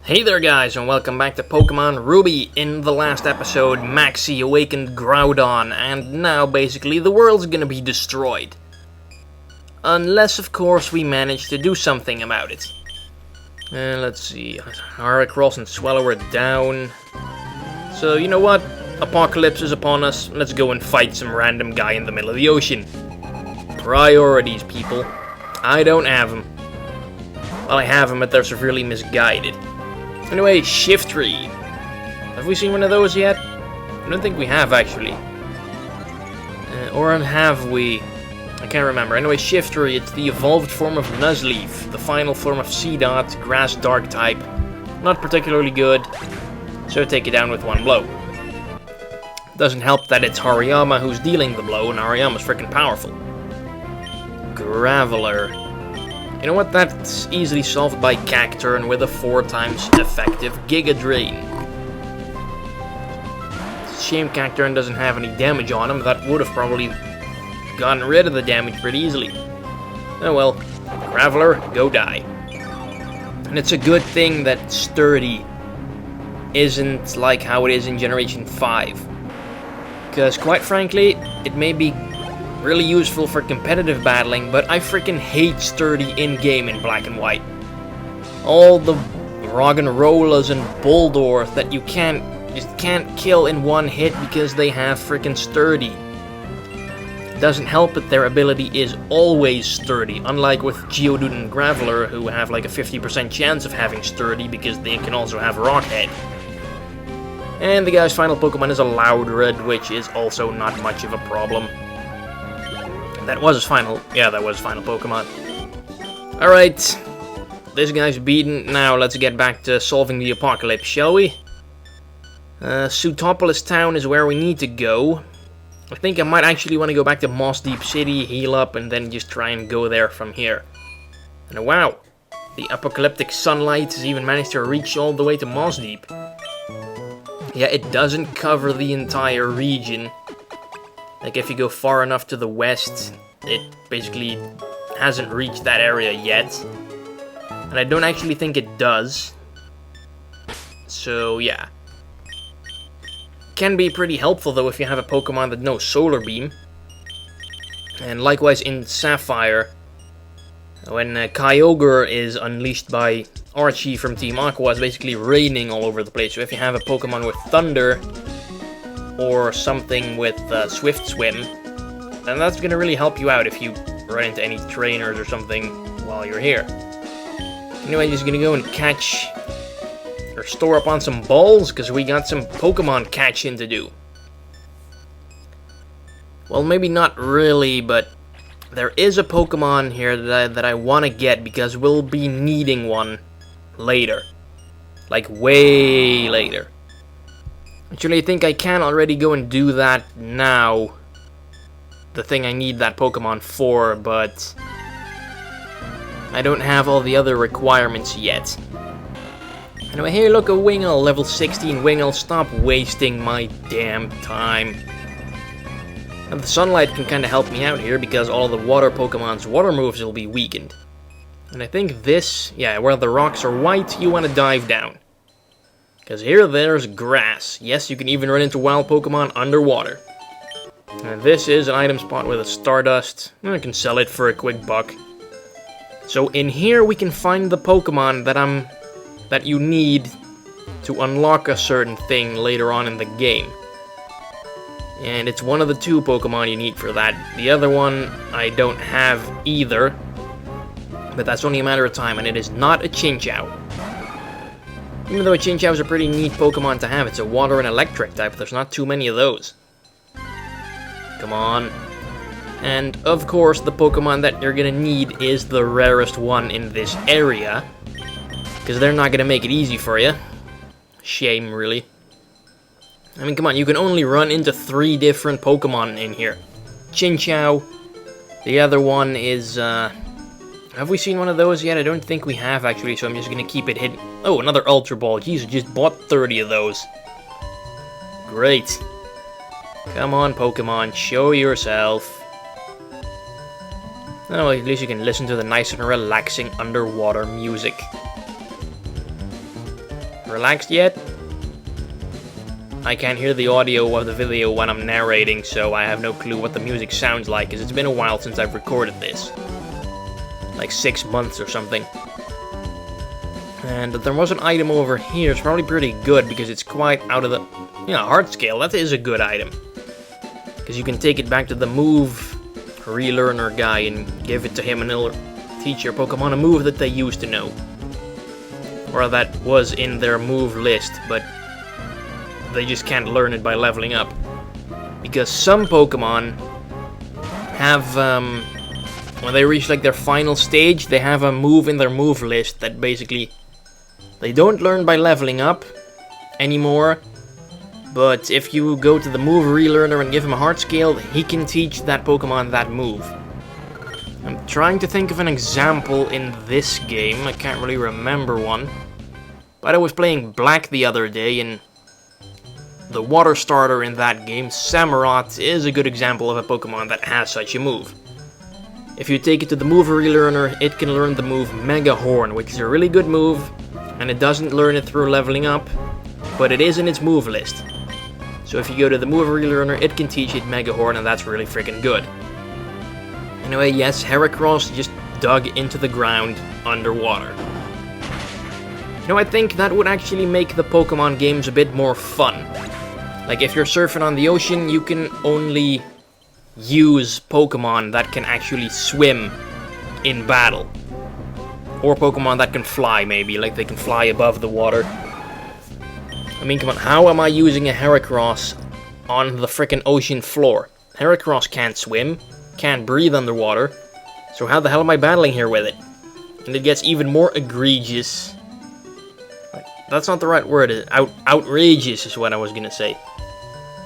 Hey there guys, and welcome back to Pokémon Ruby. In the last episode, Maxie awakened Groudon, and now basically the world's gonna be destroyed. Unless, of course, we manage to do something about it. Let's see, Heracross and Swellow are down. So, you know what? Apocalypse is upon us, let's go and fight some random guy in the middle of the ocean. Priorities, people. I don't have them. Well, I have them, but they're severely misguided. Anyway, Shiftry. Have we seen one of those yet? I don't think we have, actually. Or have we? I can't remember. Anyway, Shiftry, it's the evolved form of Nuzleaf, the final form of Seedot, Grass Dark type. Not particularly good, so take it down with one blow. Doesn't help that it's Hariyama who's dealing the blow, and Hariyama's freaking powerful. Graveler. You know what, that's easily solved by Cacturne with a 4 times effective Giga Drain. It's a shame Cacturne doesn't have any damage on him, that would have probably gotten rid of the damage pretty easily. Oh well, Graveler, go die. And it's a good thing that Sturdy isn't like how it is in Generation 5. Because quite frankly, it may be really useful for competitive battling, but I freaking hate Sturdy in-game in Black and White. All the Roggenrolas and Boldor that you just can't kill in one hit because they have freaking Sturdy. Doesn't help that their ability is always Sturdy, unlike with Geodude and Graveler, who have like a 50% chance of having Sturdy because they can also have Rockhead. And the guy's final Pokemon is a Loudred, which is also not much of a problem. That was his final, that was his final Pokemon. Alright, this guy's beaten. Now let's get back to solving the apocalypse, shall we? Sootopolis town is where we need to go. I think I might actually want to go back to Moss Deep City, heal up, and then just try and go there from here. And wow, the apocalyptic sunlight has even managed to reach all the way to Moss Deep. Yeah, it doesn't cover the entire region. Like, if you go far enough to the west, it basically hasn't reached that area yet. And I don't actually think it does. So, yeah. Can be pretty helpful, though, if you have a Pokemon that knows Solar Beam. And likewise in Sapphire, when Kyogre is unleashed by Archie from Team Aqua, it's basically raining all over the place. So if you have a Pokemon with Thunder, or something with Swift Swim, and that's gonna really help you out if you run into any trainers or something while you're here. Anyway, just gonna go and catch, or store up on some balls, because we got some Pokemon catching to do. Well, maybe not really, but there is a Pokemon here that I want to get, because we'll be needing one later. Like, way later. Actually, I think I can already go and do that now. The thing I need that Pokemon for, but I don't have all the other requirements yet. Anyway, here, look, a Wingull, level 16 Wingull. Stop wasting my damn time. And the sunlight can kind of help me out here, because all the water Pokemon's water moves will be weakened. And I think this, where the rocks are white, you want to dive down. Because here, there's grass. Yes, you can even run into wild Pokemon underwater. And this is an item spot with a Stardust. I can sell it for a quick buck. So in here, we can find the Pokemon that you need to unlock a certain thing later on in the game. And it's one of the 2 Pokemon you need for that. The other one, I don't have either. But that's only a matter of time, and it is not a Chinchou. Even though a Chinchou is a pretty neat Pokemon to have, it's a water and electric type, there's not too many of those. Come on. And, of course, the Pokemon that you're gonna need is the rarest one in this area. Because they're not gonna make it easy for you. Shame, really. I mean, come on, you can only run into 3 different Pokemon in here. Chinchou. The other one is, have we seen one of those yet? I don't think we have, actually, so I'm just gonna keep it hidden. Oh, another Ultra Ball. Jeez, I just bought 30 of those. Great. Come on, Pokemon, show yourself. Oh, at least you can listen to the nice and relaxing underwater music. relaxed yet? I can't hear the audio of the video when I'm narrating, so I have no clue what the music sounds like, because it's been a while since I've recorded this. Like 6 months or something. And there was an item over here. It's probably pretty good, because it's quite out of the... heart scale, that is a good item. Because you can take it back to the move relearner guy and give it to him, and it'll teach your Pokemon a move that they used to know. Or that was in their move list, but they just can't learn it by leveling up. Because some Pokemon have, when they reach like their final stage, they have a move in their move list that basically they don't learn by leveling up anymore. But if you go to the move relearner and give him a heart scale, he can teach that Pokemon that move. I'm trying to think of an example in this game. I can't really remember one. But I was playing Black the other day, and the water starter in that game, Samurott, is a good example of a Pokemon that has such a move. If you take it to the move relearner, it can learn the move Mega Horn, which is a really good move, and it doesn't learn it through leveling up, but it is in its move list. So if you go to the move relearner, it can teach it Mega Horn, and that's really freaking good. Anyway, yes, Heracross just dug into the ground underwater. I think that would actually make the Pokemon games a bit more fun. Like, if you're surfing on the ocean, you can only use Pokemon that can actually swim in battle. Or Pokemon that can fly, maybe, like they can fly above the water. I mean, come on, how am I using a Heracross on the frickin' ocean floor? Heracross can't swim, can't breathe underwater, so how the hell am I battling here with it? And it gets even more egregious. That's not the right word, outrageous is what I was gonna say.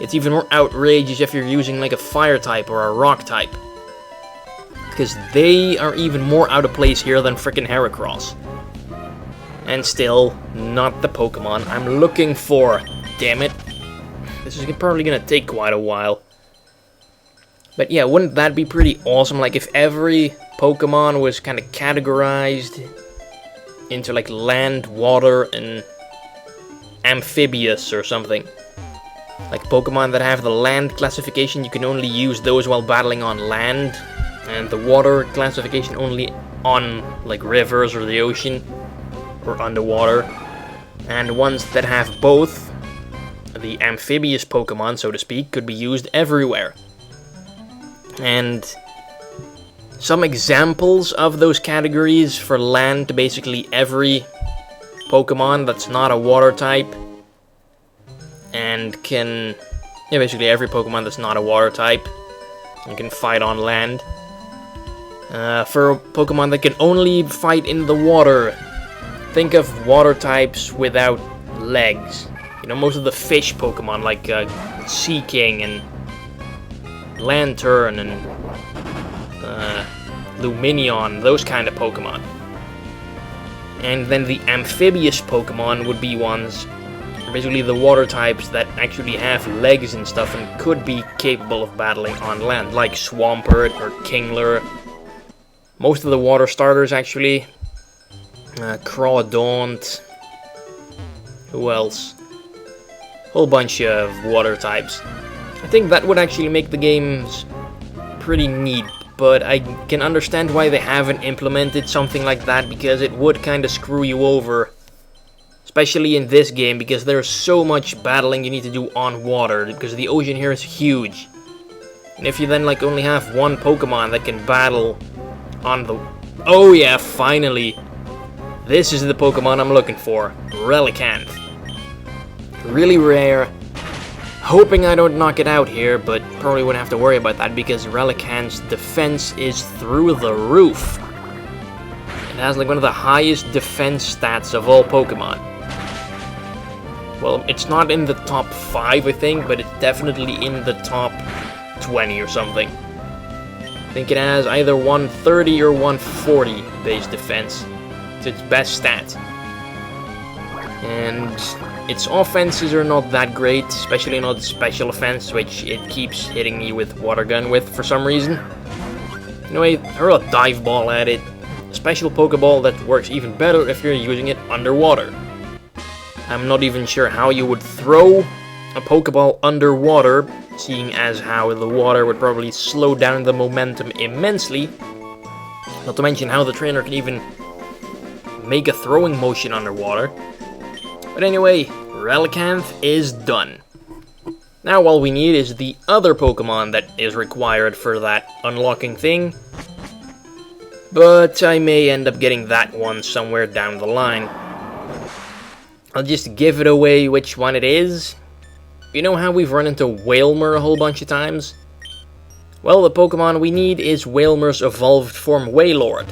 It's even more outrageous if you're using like a fire type or a rock type. Because they are even more out of place here than frickin' Heracross. And still, not the Pokemon I'm looking for. Damn it. This is probably gonna take quite a while. But yeah, wouldn't that be pretty awesome? Like if every Pokemon was kind of categorized into like land, water, and amphibious or something. Like Pokemon that have the land classification, you can only use those while battling on land, and the water classification only on like rivers or the ocean or underwater. And ones that have both, the amphibious Pokemon, so to speak, could be used everywhere. And some examples of those categories for land, basically every Pokemon that's not a water type and can, basically every Pokemon that's not a water type and can fight on land. For Pokemon that can only fight in the water, think of water types without legs. Most of the fish Pokemon like Sea King and Lantern and Luminion, those kind of Pokemon. And then the amphibious Pokemon would be ones, basically the water types that actually have legs and stuff and could be capable of battling on land, like Swampert or Kingler. Most of the water starters actually. Crawdaunt. Who else? Whole bunch of water types. I think that would actually make the games pretty neat, but I can understand why they haven't implemented something like that, because it would kind of screw you over. Especially in this game, because there's so much battling you need to do on water, because the ocean here is huge. And if you then like only have one Pokemon that can battle on the... Oh yeah, finally! This is the Pokemon I'm looking for. Relicanth. Really rare. Hoping I don't knock it out here, but probably wouldn't have to worry about that because Relicanth's defense is through the roof. It has like one of the highest defense stats of all Pokemon. Well, it's not in the top 5, I think, but it's definitely in the top 20 or something. I think it has either 130 or 140 base defense. It's its best stat. And its offenses are not that great, especially not special offense, which it keeps hitting me with water gun with for some reason. Anyway, hurl a dive ball at it. A special Pokeball that works even better if you're using it underwater. I'm not even sure how you would throw a Pokeball underwater, seeing as how the water would probably slow down the momentum immensely. Not to mention how the trainer can even make a throwing motion underwater. But anyway, Relicanth is done. Now all we need is the other Pokemon that is required for that unlocking thing. But I may end up getting that one somewhere down the line. I'll just give it away which one it is. You know how we've run into Wailmer a whole bunch of times? Well, the Pokemon we need is Wailmer's evolved form Wailord.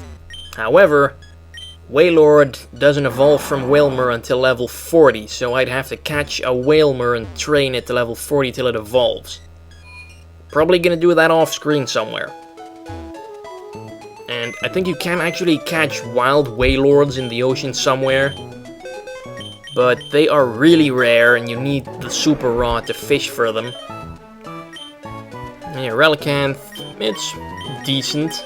However, Wailord doesn't evolve from Wailmer until level 40, so I'd have to catch a Wailmer and train it to level 40 till it evolves. Probably gonna do that off screen somewhere. And I think you can actually catch wild Wailords in the ocean somewhere. But they are really rare and you need the super rod to fish for them. Yeah, Relicanth, it's decent.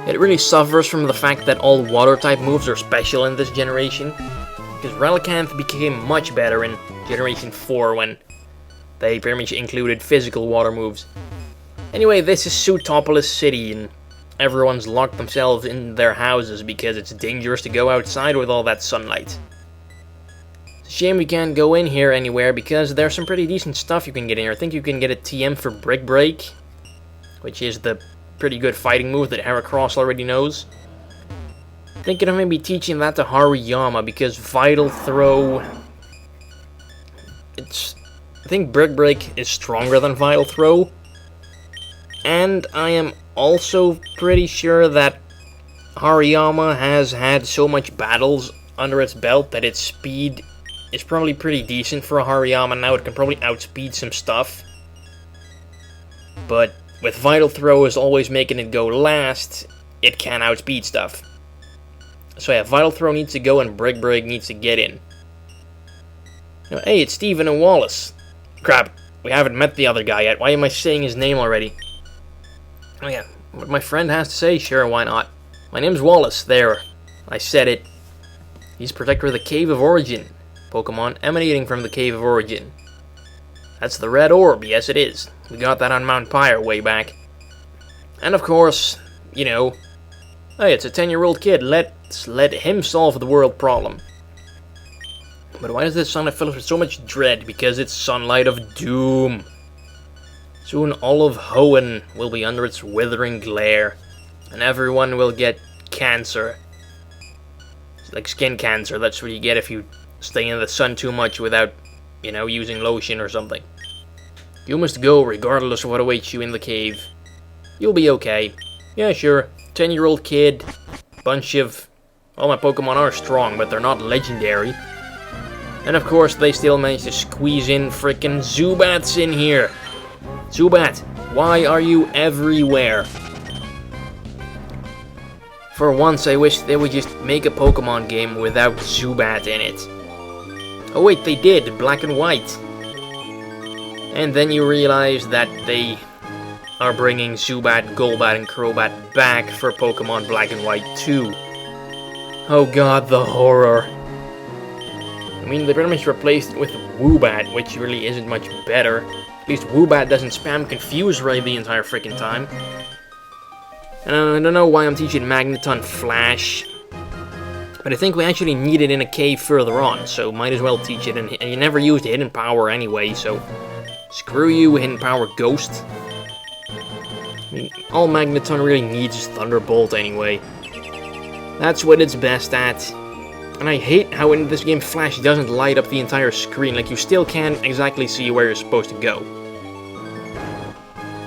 It really suffers from the fact that all water type moves are special in this generation. Because Relicanth became much better in Generation 4 when they pretty much included physical water moves. Anyway, this is Sootopolis City and everyone's locked themselves in their houses because it's dangerous to go outside with all that sunlight. Shame we can't go in here anywhere because there's some pretty decent stuff you can get in here. I think you can get a TM for Brick Break, which is the pretty good fighting move that Heracross already knows. Thinking of maybe teaching that to Hariyama because Vital Throw... I think Brick Break is stronger than Vital Throw. And I am also pretty sure that Hariyama has had so much battles under its belt that its speed is probably pretty decent for a Hariyama now. It can probably outspeed some stuff. But with Vital Throw is always making it go last, it can outspeed stuff. So yeah, Vital Throw needs to go and Brick Break needs to get in. Now, hey, it's Steven and Wallace. Crap, we haven't met the other guy yet. Why am I saying his name already? Oh yeah, what my friend has to say, sure, why not? My name's Wallace, there. I said it. He's protector of the Cave of Origin. Pokemon emanating from the Cave of Origin. That's the red orb, yes it is. We got that on Mount Pyre way back. And of course, you know, hey, it's a 10-year-old kid, let's let him solve the world problem. But why does this sunlight fill us with so much dread? Because it's sunlight of doom. Soon all of Hoenn will be under its withering glare, and everyone will get cancer. It's like skin cancer, that's what you get if you stay in the sun too much without, you know, using lotion or something. You must go regardless of what awaits you in the cave. You'll be okay. Yeah, sure. 10-year-old kid. Bunch of... All my Pokemon are strong, but they're not legendary. And of course, they still manage to squeeze in frickin' Zubats in here. Zubat, why are you everywhere? For once, I wish they would just make a Pokemon game without Zubat in it. Oh wait, they did, Black and White. And then you realize that they are bringing Zubat, Golbat, and Crobat back for Pokemon Black and White 2. Oh god, the horror. I mean, they pretty much replaced it with Woobat, which really isn't much better. At least Woobat doesn't spam Confuse Ray the entire freaking time. And I don't know why I'm teaching Magneton Flash. But I think we actually need it in a cave further on, so might as well teach it. And you never used Hidden Power anyway, so screw you, Hidden Power Ghost. I mean, all Magneton really needs is Thunderbolt anyway. That's what it's best at. And I hate how in this game Flash doesn't light up the entire screen, like you still can't exactly see where you're supposed to go.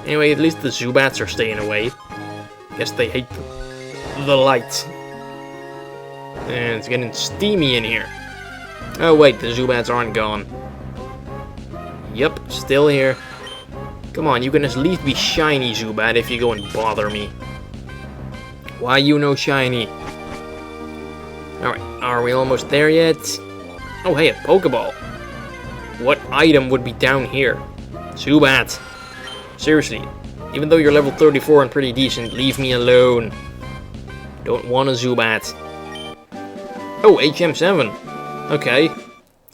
Anyway, at least the Zubats are staying away. Guess they hate the light. And it's getting steamy in here. Oh wait, the Zubats aren't gone. Yep, still here. Come on, you can at least be shiny, Zubat, if you go and bother me. Why you no shiny? Alright, are we almost there yet? Oh hey, a Pokeball. What item would be down here? Zubat. Seriously, even though you're level 34 and pretty decent, leave me alone. Don't want a Zubat. Oh, HM7. Okay,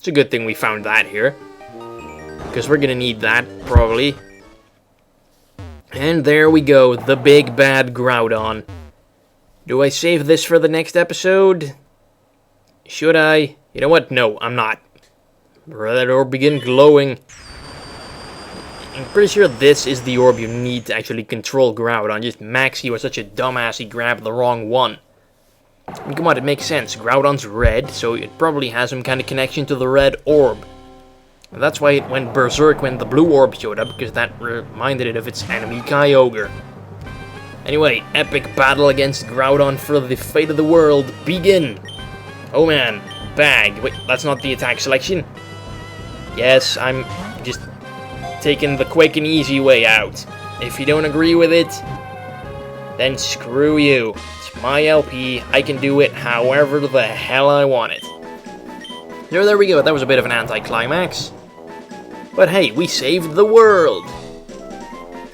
It's a good thing we found that here, because we're gonna need that, probably. And there we go, the big bad Groudon. Do I save this for the next episode? Should I? You know what? No, I'm not. Red orb begin glowing. I'm pretty sure this is the orb you need to actually control Groudon. Just Maxie was such a dumbass, he grabbed the wrong one. I mean, come on, it makes sense. Groudon's red, so it probably has some kind of connection to the red orb. And that's why it went berserk when the blue orb showed up, because that reminded it of its enemy Kyogre. Anyway, epic battle against Groudon for the fate of the world. Begin! Oh man, bag. Wait, that's not the attack selection? Yes, I'm just taking the quick and easy way out. If you don't agree with it, then screw you. It's my LP, I can do it however the hell I want it. There we go, that was a bit of an anticlimax. But hey, we saved the world!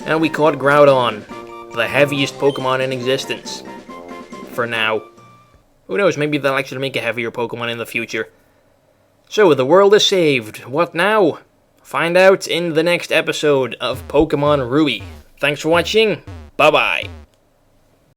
And we caught Groudon, the heaviest Pokemon in existence. For now. Who knows, maybe they'll actually make a heavier Pokemon in the future. So, the world is saved. What now? Find out in the next episode of Pokemon Ruby. Thanks for watching. Bye-bye.